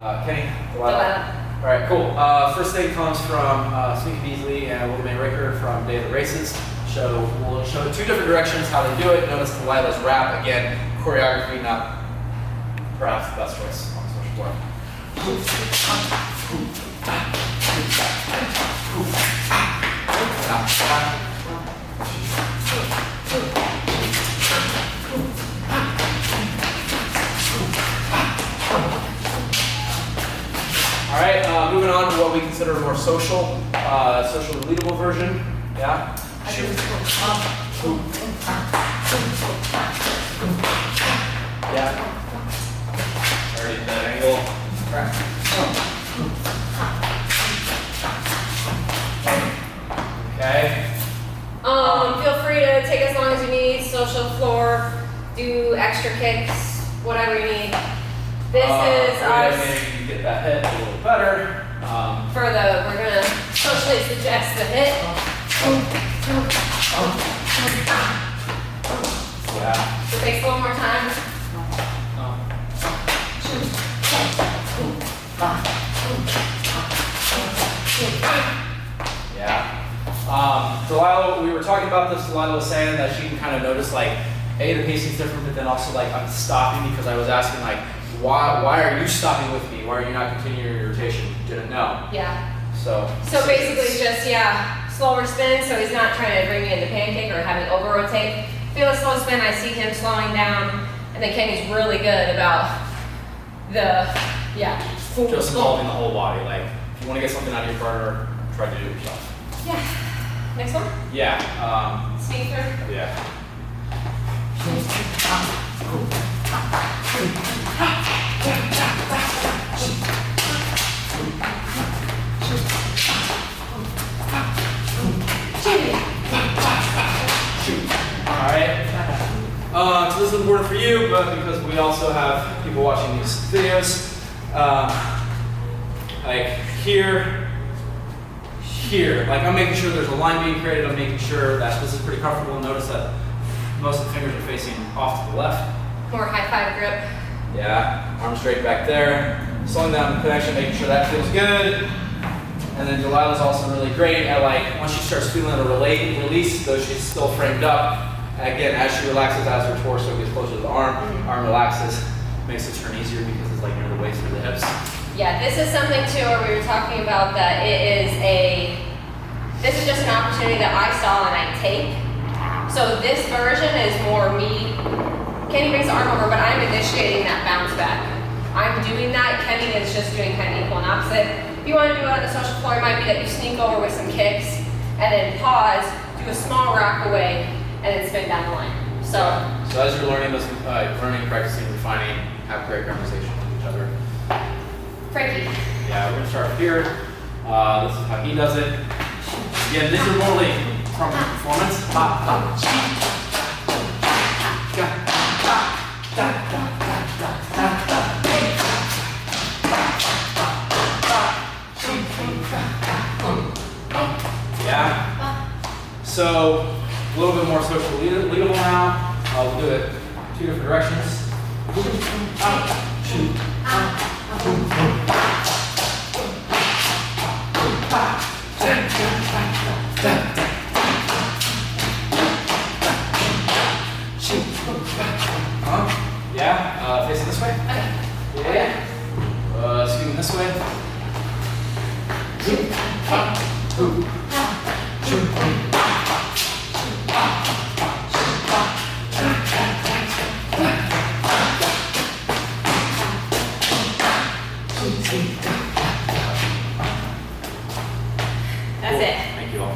Kenny? All right, cool. First thing comes from Sneaky Beasley and William A. Ricker from Day of the Races. We'll show two different directions how they do it. Notice Delilah's rap, again, choreography, not perhaps the best choice on social form. All right, moving on to what we consider a more socially relatable version. Yeah. Yeah. Already that angle. Okay. Feel free to take as long as you need. Social floor, do extra kicks, whatever you need. This is us. Maybe get that hit a little better. We're gonna socially suggest the hit. Yeah. So it takes one more time. Yeah. Delilah, we were talking about this. Delilah was saying that she can kind of notice like, A, the pacing's different, but then also like I'm stopping because I was asking like, why are you stopping with me? Why are you not continuing your rotation? You didn't know. Yeah. So Basically just, slower spin, so he's not trying to bring me into pancake or have me over rotate. Feel a slow spin, I see him slowing down, and then Kenny's really good about just involving the whole body. Like, if you want to get something out of your partner, try to do it yourself. Yeah. Next one? Yeah. Sneak through? Yeah. Alright. So this is important for you, but because we also have people watching these videos, like here, like I'm making sure there's a line being created, I'm making sure that this is pretty comfortable. Notice that most of the fingers are facing off to the left. More high five grip. Yeah, arm straight back there. Slowing down the connection, making sure that feels good. And then Delilah's also really great at like, once she starts feeling a release, though she's still framed up. Again, as she relaxes, as her torso gets closer to the arm, arm relaxes, makes the turn easier because it's like near the waist or the hips. Yeah, this is something too where we were talking about that this is just an opportunity that I saw and I take. So this version is more me. Kenny brings the arm over, but I'm initiating that bounce back. I'm doing that, Kenny is just doing kind of equal and opposite. If you want to do it on the social floor, it might be that you sneak over with some kicks and then pause, do a small rock away, and then spin down the line. So as you're learning this, practicing, refining, have great conversation with each other. Frankie. Yeah, we're gonna start here. This is how he does it. Again, this is normally from performance. Yeah. So a little bit more socially leadable now. We'll do it two different directions. Yeah. Facing this way. Yeah. Scooting this way. That's it. Thank you all.